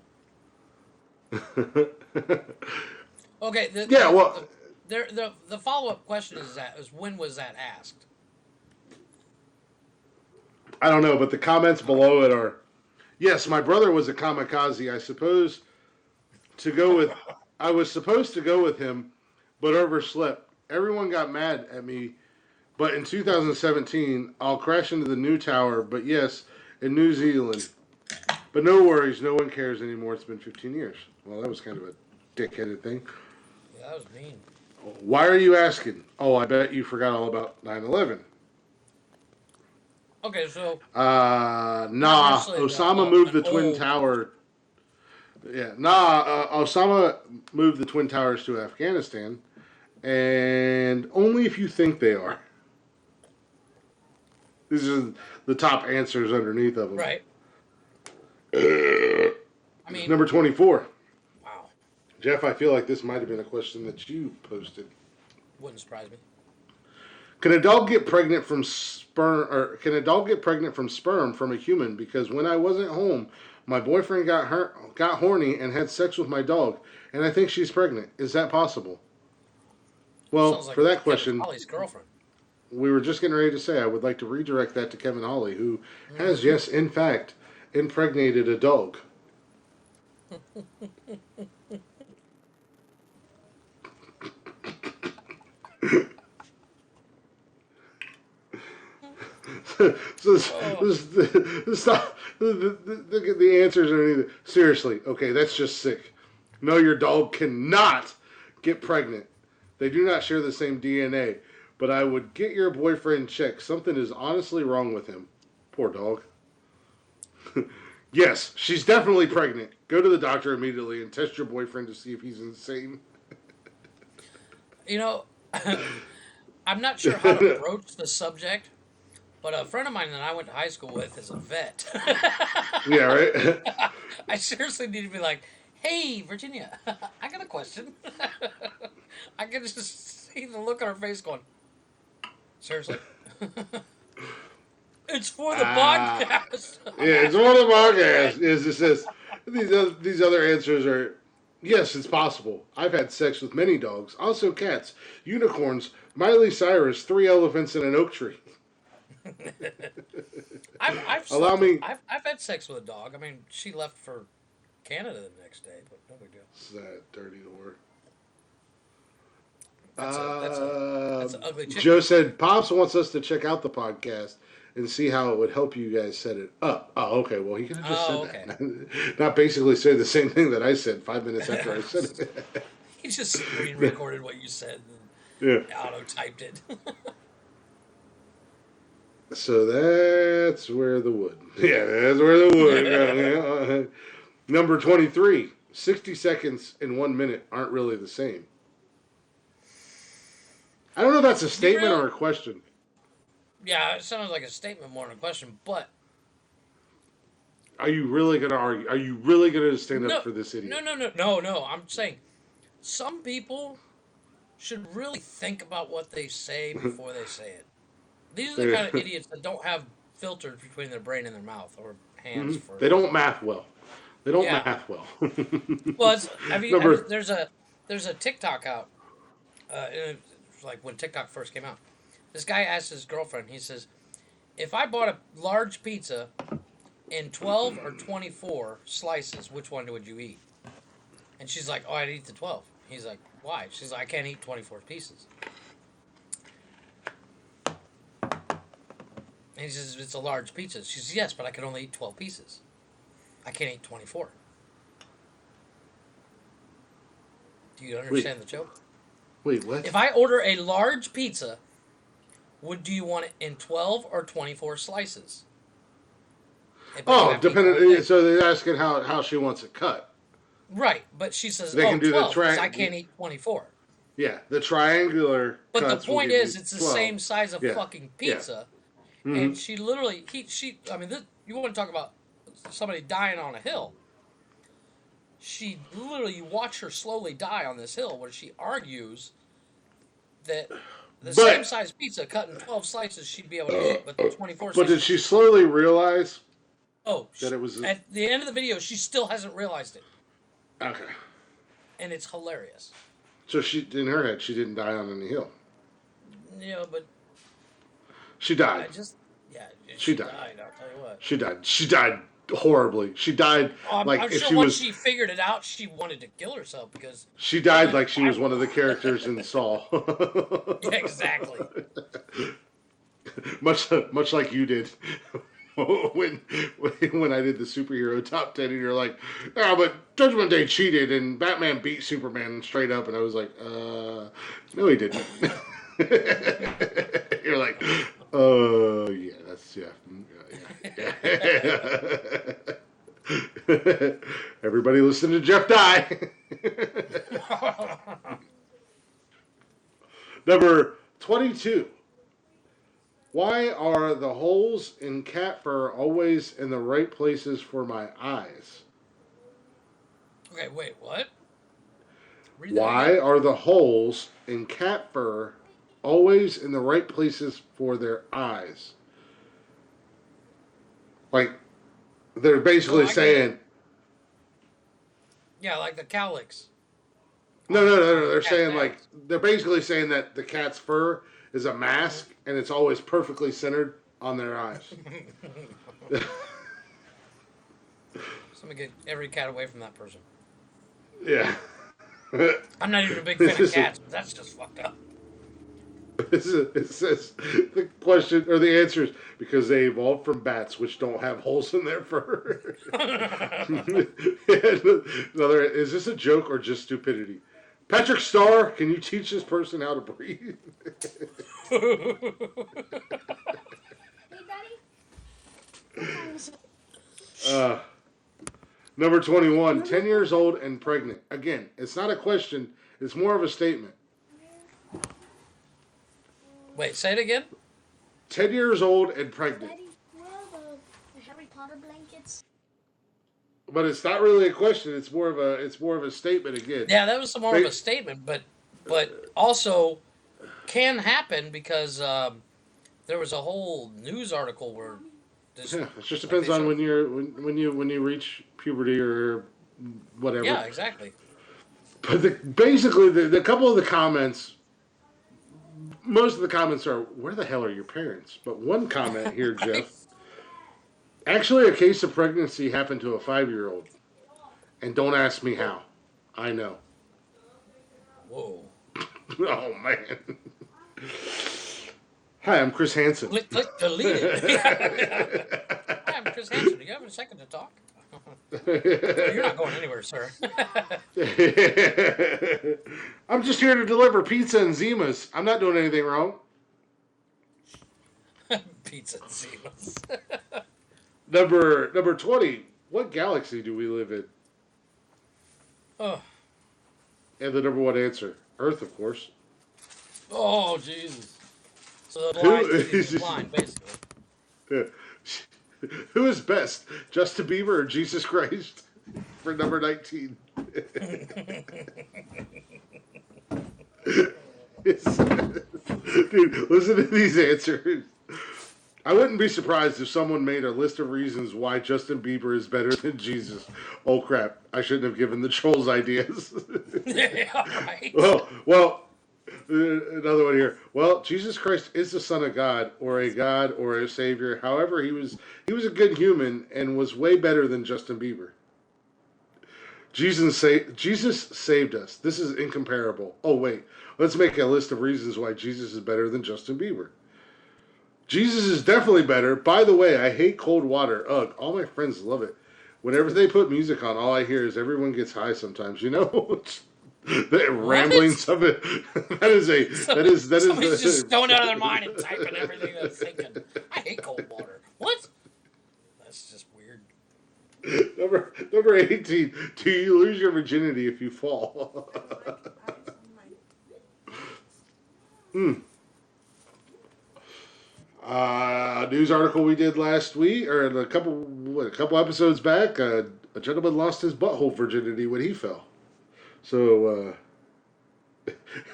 Okay, Yeah, well, the follow up question is when was that asked? I don't know, but the comments below it are, yes, my brother was a kamikaze. I was supposed to go with him, but overslept. Everyone got mad at me, but in 2017, I'll crash into the new tower, but yes, in New Zealand. But no worries, no one cares anymore. It's been 15 years. Well, that was kind of a dickheaded thing. Yeah, that was mean. Why are you asking? Oh, I bet you forgot all about 9/11. Okay, so not Nah, necessarily Osama moved an the Twin old. Tower. Yeah, nah, Osama moved the Twin Towers to Afghanistan, and only if you think they are. These are the top answers underneath of them. Right. I mean, Number 24. wow. Jeff, I feel like this might have been a question that you posted. Wouldn't surprise me. Can a dog get pregnant from sperm, or can a dog get pregnant from sperm from a human? Because when I wasn't home, my boyfriend got horny and had sex with my dog, and I think she's pregnant. Is that possible? Well, Sounds like for that Kevin question, Holly's girlfriend. we were just getting ready to say I would like to redirect that to Kevin Holly, who has, Hmm. yes, in fact, impregnated a dog. So Oh, the answers are either seriously okay. That's just sick. No, your dog cannot get pregnant. They do not share the same DNA. but I would get your boyfriend checked. Something is honestly wrong with him. Poor dog. Yes, she's definitely pregnant. Go to the doctor immediately and test your boyfriend to see if he's insane. You know, I'm not sure how to broach the subject, but a friend of mine that I went to high school with is a vet. Yeah, right? I seriously need to be like, hey, Virginia, I got a question. I can just see the look on her face going, seriously? It's for the podcast. Yeah, it's one of the podcasts. Is it says these other answers are yes, it's possible. I've had sex with many dogs, also cats, unicorns, Miley Cyrus, 3 elephants, and an oak tree. Allow me. I've had sex with a dog. I mean, she left for Canada the next day, but no big deal. It's that dirty whore. That's an ugly chick. Joe said Pops wants us to check out the podcast and see how it would help you guys set it up. Oh, okay. Well, he could have just said that. Not basically say the same thing that I said 5 minutes after I said it. He just screen recorded what you said Yeah. and auto typed it. So that's where the wood. Yeah, that's where the wood. Number 23. 60 seconds and 1 minute aren't really the same. I don't know if that's a statement or a question. Yeah, it sounds like a statement more than a question, but Are you really going to argue? Are you really going to stand up for this idiot? No. I'm saying some people should really think about what they say before they say it. These are the kind of idiots that don't have filters between their brain and their mouth or hands. For They don't math well. They don't math well. Well, there's a TikTok out. Like when TikTok first came out, this guy asked his girlfriend. He says, "If I bought a large pizza in 12 or 24 slices, which one would you eat?" And she's like, "Oh, I'd eat the 12." He's like, "Why?" She's like, "I can't eat 24 pieces." And he says, "It's a large pizza." She says, "Yes, but I can only eat 12 pieces. I can't eat 24." Do you understand the joke? Wait, what? If I order a large pizza, do you want it in 12 or 24 slices? Depending. So they're asking how she wants it cut. Right, but she says, They can do 12, the 'cause I can't eat 24. Yeah, the triangular. But the cuts will point give is, you it's the 12. same size of Yeah. fucking Yeah. pizza. And she literally, you want to talk about somebody dying on a hill. She literally, you watch her slowly die on this hill where she argues that the same size pizza cut in 12 slices she'd be able to eat, but the 24 But slices. did she slowly realize that it was at the end of the video, she still hasn't realized it. okay? And it's hilarious. So she, in her head, she didn't die on any hill. Yeah, but She died. she died. I'll tell you what. She died. She died horribly. She died I'm if sure she once was. she figured it out, she wanted to kill herself because. She died like she was one of the characters in Saw. Yeah, exactly. much like you did when I did the superhero top 10, and you're like, "Oh, but Judgment Day cheated and Batman beat Superman straight up," and I was like, "No, he didn't." You're like, yeah, that's yeah. Everybody listen to Jeff Die. Number 22. Why are the holes in cat fur always in the right places for my eyes? Okay, wait, what? Read that Why again. are the holes in cat fur always in the right places for their eyes? Like, they're basically saying... Yeah, like the cowlicks. No. They're saying, like, they're basically saying that the cat's fur is a mask and it's always perfectly centered on their eyes. Somebody get every cat away from that person. Yeah. I'm not even a big fan of cats, but that's just fucked up. It says the question or the answer is because they evolved from bats, which don't have holes in their fur. Another, is this a joke or just stupidity? Patrick Starr, can you teach this person how to breathe? Hey, Daddy. Number 21, 10 years old and pregnant. Again, it's not a question, it's more of a statement. Wait, say it again. 10 years old and pregnant. Daddy, where are the Harry Potter blankets? But it's not really a question, it's more of a statement again. Yeah, that was more of a statement, but also can happen because there was a whole news article where this, Yeah, it just depends on when you reach puberty or whatever. Yeah, exactly. But basically, the couple of the comments, most of the comments are, "Where the hell are your parents?" But one comment here, Jeff. Actually, a case of pregnancy happened to a 5-year-old, and don't ask me how. I know. Whoa. Oh man. Hi, I'm Chris Hansen. Click delete it. Hi, I'm Chris Hansen. Do you have a second to talk? You're not going anywhere, sir. I'm just here to deliver pizza and Zimas. I'm not doing anything wrong. Pizza and Zimas. Number 20. What galaxy do we live in? Oh. And the number one answer, Earth, of course. Oh, Jesus. So the blind is blind, basically. Yeah. Who is best, Justin Bieber or Jesus Christ? For number 19. Dude, listen to these answers. I wouldn't be surprised if someone made a list of reasons why Justin Bieber is better than Jesus. Oh crap! I shouldn't have given the trolls ideas. Yeah, right. Well, another one here. Well, Jesus Christ is the Son of God, or a Savior. However, he was a good human and was way better than Justin Bieber. Jesus saved us. This is incomparable. Oh wait, let's make a list of reasons why Jesus is better than Justin Bieber. Jesus is definitely better. By the way, I hate cold water. Ugh, all my friends love it. Whenever they put music on, all I hear is everyone gets high sometimes. You know, the ramblings of it. Somebody's just stoned out of their mind and typing everything they're thinking. I hate cold water. What? That's just weird. Number 18. Do you lose your virginity if you fall? News article we did last week, or a couple episodes back. A gentleman lost his butthole virginity when he fell. So,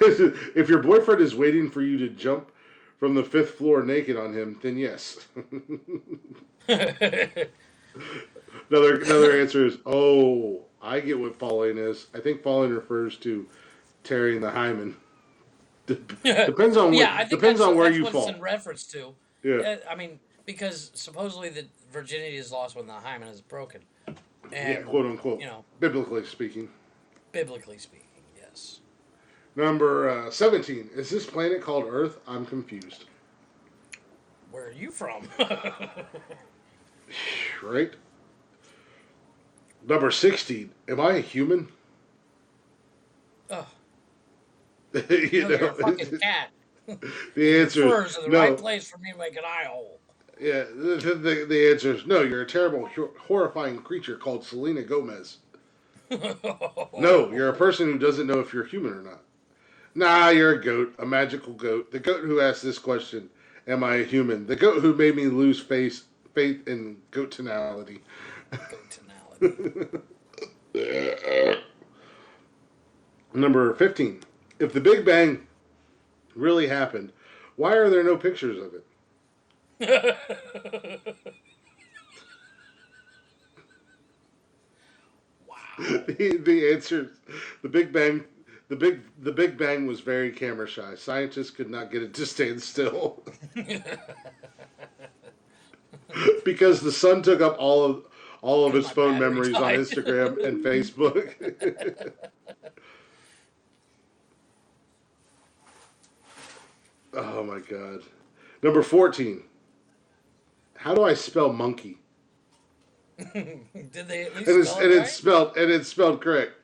if your boyfriend is waiting for you to jump from the 5th floor naked on him, then yes. Another answer is, oh, I get what falling is. I think falling refers to tearing the hymen. Depends on where you fall. That's what it's in reference to. Yeah. I mean, because supposedly the virginity is lost when the hymen is broken. And, Yeah, quote unquote. You know, biblically speaking. Biblically speaking, yes. Number 17. Is this planet called Earth? I'm confused. Where are you from? Right? Number 16. Am I a human? Oh. You're a fucking cat. The answer Furs is in the no. right place for me to make an eye hole. Yeah, the answer is no. You're a terrible, horrifying creature called Selena Gomez. No, you're a person who doesn't know if you're human or not. Nah, you're a goat, a magical goat. The goat who asked this question, am I a human? The goat who made me lose faith in goat tonality. Number 15. If the Big Bang really happened, why are there no pictures of it? Wow. The answer, the Big Bang was very camera shy. Scientists could not get it to stand still. Because the sun took up all of his phone memories on Instagram and Facebook. Oh my god. Number 14. How do I spell monkey? Did they at least spell it right? And it's spelled correct.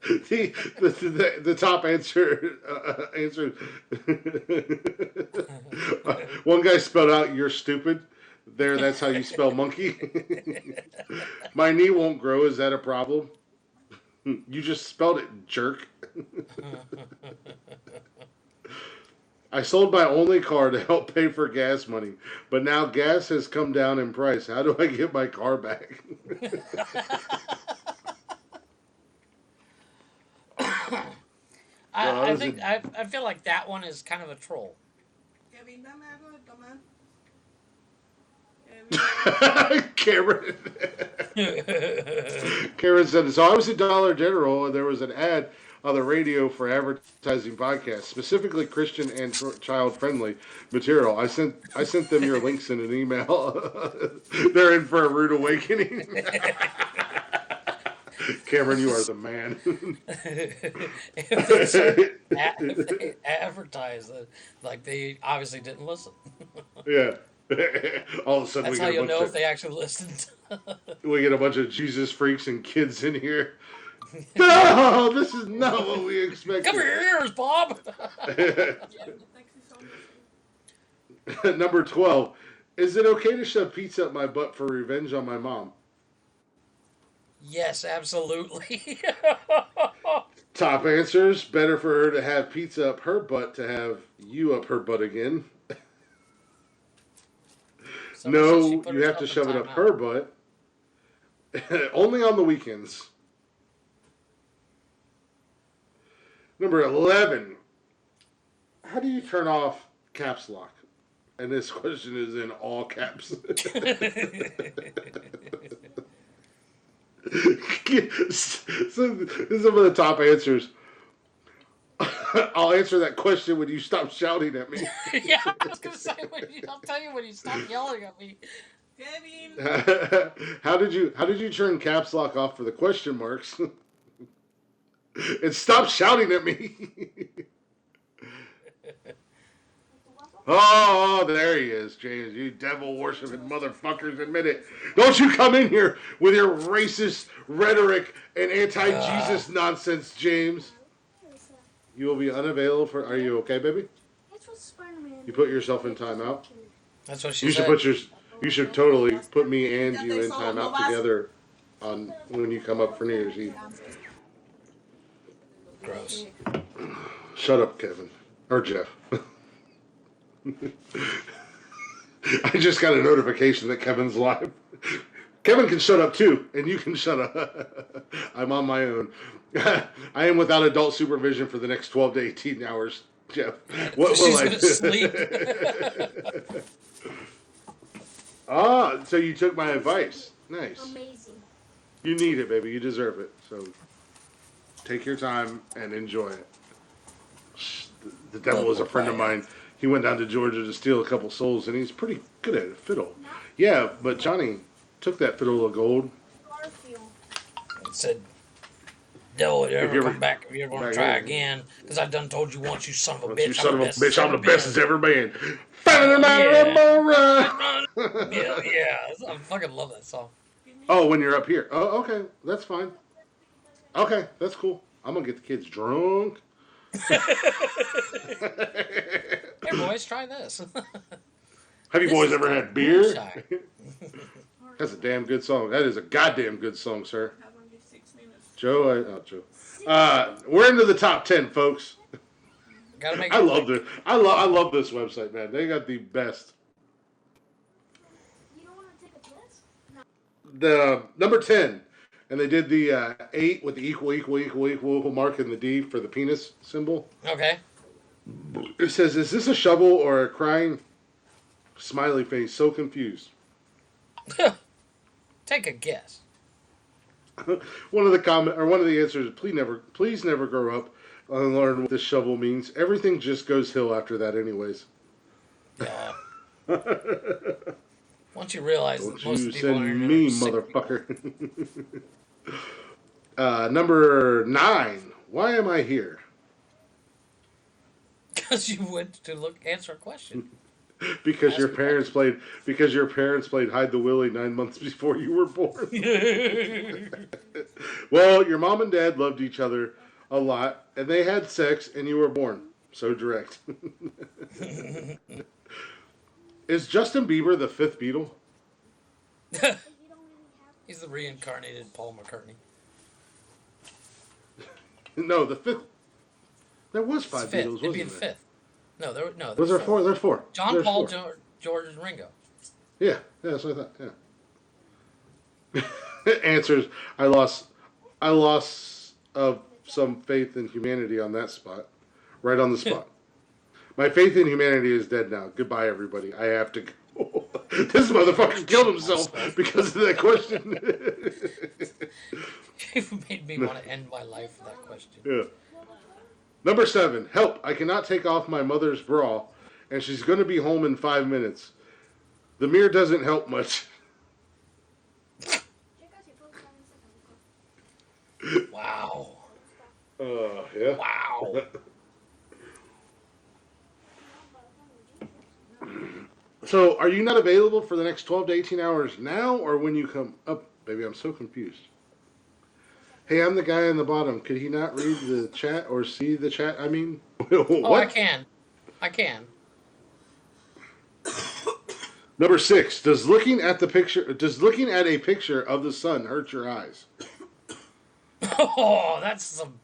The top answer. One guy spelled out "you're stupid." There, that's how you spell monkey. My knee won't grow. Is that a problem? You just spelled it, jerk. I sold my only car to help pay for gas money, but now gas has come down in price. How do I get my car back? I think I feel like that one is kind of a troll. Cameron. Cameron said, so I was at Dollar General and there was an ad on the radio for advertising podcasts, specifically Christian and child friendly material. I sent them your links in an email. They're in for a rude awakening. Cameron, you are the man. If they advertise it, like they obviously didn't listen. Yeah. All of a sudden, That's how you'll know if they actually listened. We get a bunch of Jesus freaks and kids in here. No, this is not what we expected. Cover your ears, Bob. Number 12. Is it okay to shove pizza up my butt for revenge on my mom? Yes, absolutely. Top answers. Better for her to have pizza up her butt to have you up her butt again. No, you have to shove it up her butt. Only on the weekends. Number 11. How do you turn off caps lock? And this question is in all caps. So this is some of the top answers. I'll answer that question when you stop shouting at me. Yeah, I was gonna say I'll tell you when you stop yelling at me. How did you turn caps lock off for the question marks? And stop shouting at me. Oh, there he is, James. You devil worshiping motherfuckers, admit it. Don't you come in here with your racist rhetoric and anti-Jesus nonsense, James. You will be unavailable for... Are you okay, baby? You put yourself in timeout? That's what she said. You should totally put me and you in timeout together on when you come up for New Year's Eve. Gross. Shut up, Kevin. Or Jeff. I just got a notification that Kevin's live. Kevin can shut up too, and you can shut up. I'm on my own. I am without adult supervision for the next 12 to 18 hours, Jeff. What She's will I gonna sleep. Ah, so you took my advice. Nice. Amazing. You need it, baby. You deserve it. So take your time and enjoy it. The devil is a friend of mine. He went down to Georgia to steal a couple souls, and he's pretty good at a fiddle. Yeah, but Johnny took that fiddle of gold. It said, devil, if you ever come back, if you're going to try again, because I done told you once, you son of a bitch. You son of a bitch, I'm the best that's ever been. Yeah, I fucking love that song. Oh, when you're up here. Oh, okay. That's fine. Okay, that's cool. I'm going to get the kids drunk. Hey, boys, try this. Have you boys ever had beer? That's a damn good song. That is a goddamn good song, sir. Joe. We're into the top 10, folks. Gotta make I love it. I love this website, man. They got the best. You don't want to take a piss? No. The number 10, and they did the 8 with the equal mark in the D for the penis symbol. Okay. It says, "Is this a shovel or a crying smiley face? So confused." Take a guess. One of the answers, please never grow up and learn what this shovel means. Everything just goes hill after that, anyways. Yeah. Once you realize Don't that most you people send me, motherfucker. Number 9. Why am I here? Because you went to answer a question. Because your parents played hide the willy 9 months before you were born. Well, your mom and dad loved each other a lot, and they had sex, and you were born. So direct. Is Justin Bieber the fifth Beatle? He's the reincarnated Paul McCartney. No, the fifth. There was It's five fifth. Beatles, It'd be wasn't the there? fifth. No, there Was there four? There's four. John, There's Paul, four. George, and Ringo. Yeah, that's what I thought. Yeah. Answers. I lost some faith in humanity on that spot. Right on the spot. My faith in humanity is dead now. Goodbye, everybody. I have to go. This motherfucker killed himself because of that question. You made me want to end my life with that question. Yeah. Number 7. Help. I cannot take off my mother's bra, and she's going to be home in 5 minutes. The mirror doesn't help much. Wow. Yeah. Wow. So, are you not available for the next 12 to 18 hours now, or when you come up? Baby, I'm so confused. Hey, I'm the guy on the bottom. Could he not read the chat or see the chat? I mean, what? Oh, I can. I can. Number 6. Does looking at a picture of the sun hurt your eyes? Oh, that's some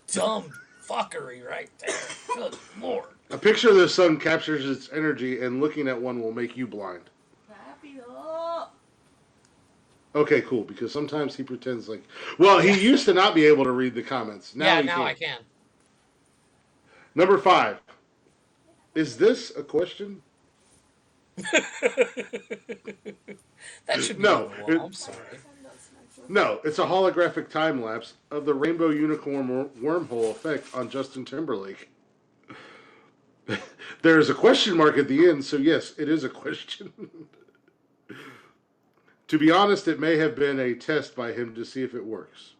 dumb fuckery right there. Good Lord. A picture of the sun captures its energy, and looking at one will make you blind. Okay, cool. Because sometimes he pretends like. Well, he used to not be able to read the comments. Now Now can. I can. Number 5. Is this a question? That should be No, on the wall. I'm sorry. No, it's a holographic time lapse of the rainbow unicorn wormhole effect on Justin Timberlake. There is a question mark at the end, so yes, it is a question. To be honest, it may have been a test by him to see if it works.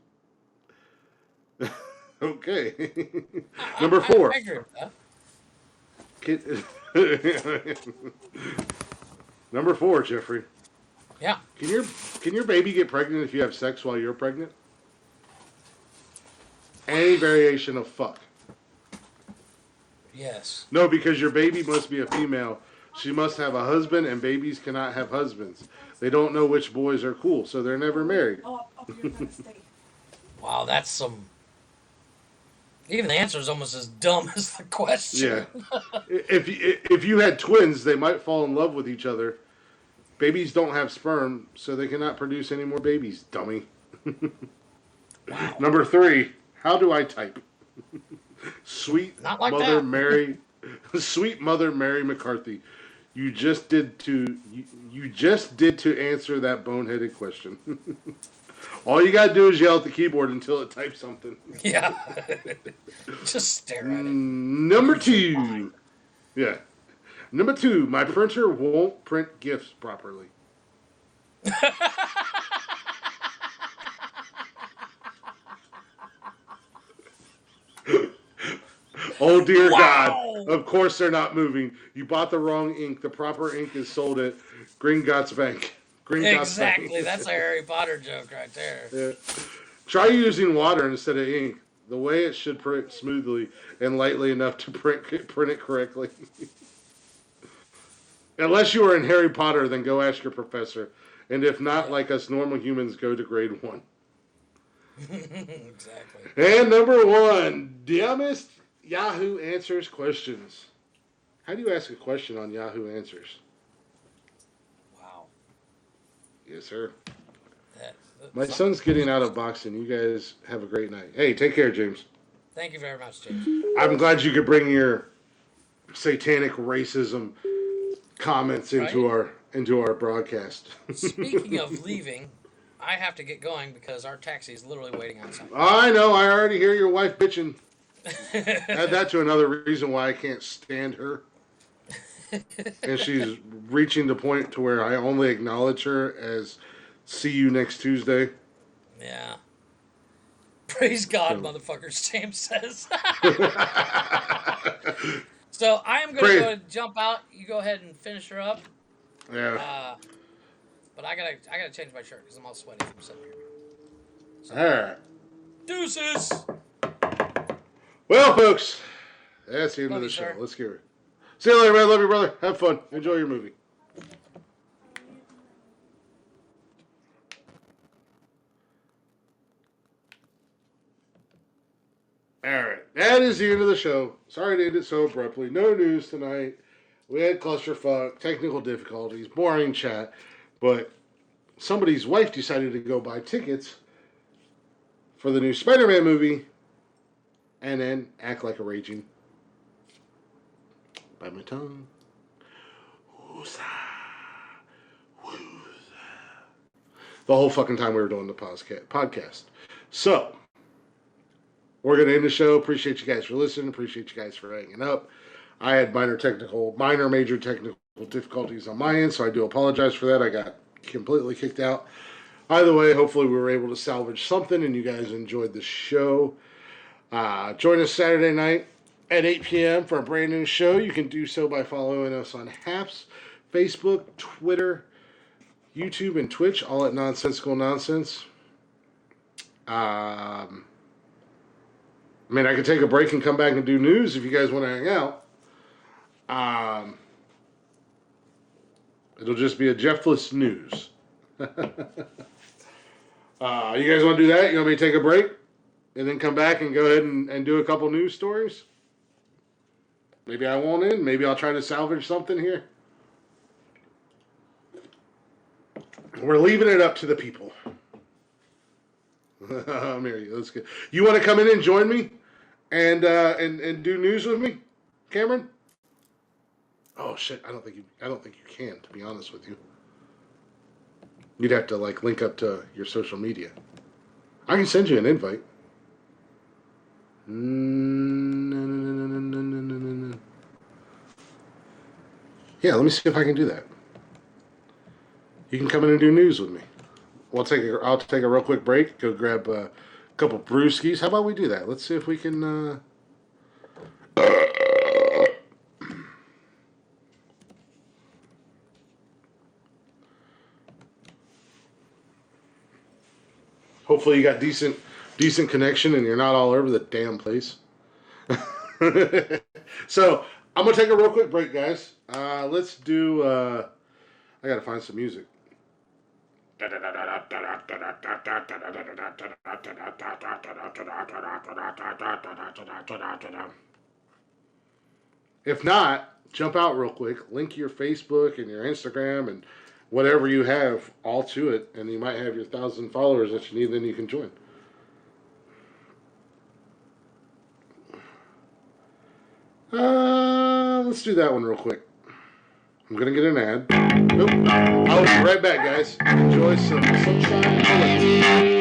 Okay. Number 4. I agree with that. Number 4, Jeffrey. Yeah. Can your baby get pregnant if you have sex while you're pregnant? Any variation of fuck. Yes. No, because your baby must be a female. She must have a husband, and babies cannot have husbands. They don't know which boys are cool, so they're never married. Wow, that's some. Even the answer is almost as dumb as the question. Yeah. If you had twins, they might fall in love with each other. Babies don't have sperm, so they cannot produce any more babies, dummy. Wow. Number 3, how do I type? Sweet Not like Mother that. Mary, sweet Mother Mary McCarthy. You just did to answer that boneheaded question. All you gotta do is yell at the keyboard until it types something. Yeah. Just stare at it. Number 2. Yeah. Number 2, my printer won't print GIFs properly. Oh dear Wow. God. Of course they're not moving. You bought the wrong ink. The proper ink is sold at Gringotts Bank. Exactly. That's a Harry Potter joke right there. Yeah. Try using water instead of ink. The way it should print smoothly and lightly enough to print it correctly. Unless you are in Harry Potter, then go ask your professor. And if not, like us normal humans, go to grade 1. Exactly. And number 1, dumbest Yahoo Answers questions. How do you ask a question on Yahoo Answers? Wow. Yes, sir. That, My son's getting out of boxing. You guys have a great night. Hey, take care, James. Thank you very much, James. I'm glad you could bring your satanic racism comments into our broadcast. Speaking of leaving, I have to get going because our taxi is literally waiting outside. I know. I already hear your wife bitching. Add that to another reason why I can't stand her. And she's reaching the point to where I only acknowledge her as see you next Tuesday. Yeah. Praise God, motherfuckers, James says. So I am going to go and jump out. You go ahead and finish her up. Yeah. But I gotta change my shirt because I'm all sweaty from sitting here. So, All right. Deuces. Well, folks, that's the end Love of the you, show. sir. Let's get it. See you later, man. Love you, brother. Have fun. Enjoy your movie. All right, that is the end of the show. Sorry to end it so abruptly. No news tonight. We had clusterfuck, technical difficulties, boring chat, but somebody's wife decided to go buy tickets for the new Spider-Man movie and then act like a raging. Bite my tongue. Woozah. Woozah. The whole fucking time we were doing the podcast. So, we're going to end the show. Appreciate you guys for listening. Appreciate you guys for hanging up. I had major technical difficulties on my end, so I do apologize for that. I got completely kicked out. Either way, hopefully we were able to salvage something and you guys enjoyed the show. Join us Saturday night at 8 p.m. for a brand new show. You can do so by following us on Haps, Facebook, Twitter, YouTube, and Twitch, all at Nonsensical Nonsense. I could take a break and come back and do news if you guys want to hang out. It'll just be a Jeffless news. You guys want to do that? You want me to take a break and then come back and go ahead and do a couple news stories? Maybe I won't end. Maybe I'll try to salvage something here. We're leaving it up to the people. Mary, that's good. You want to come in and join me and do news with me, Cameron? Oh shit! I don't think you can. To be honest with you, you'd have to link up to your social media. I can send you an invite. Yeah, let me see if I can do that. You can come in and do news with me. I'll take a real quick break. Go grab a couple brewskis. How about we do that? Let's see if we can. Hopefully you got decent connection and you're not all over the damn place. So I'm gonna take a real quick break, guys. Let's do. I gotta find some music. If not, jump out real quick. Link your Facebook and your Instagram and whatever you have all to it, and you might have your 1,000 followers that you need. Then you can join. Let's do that one real quick. I'm gonna get an ad. Nope. I'll be right back, guys. Enjoy some sunshine.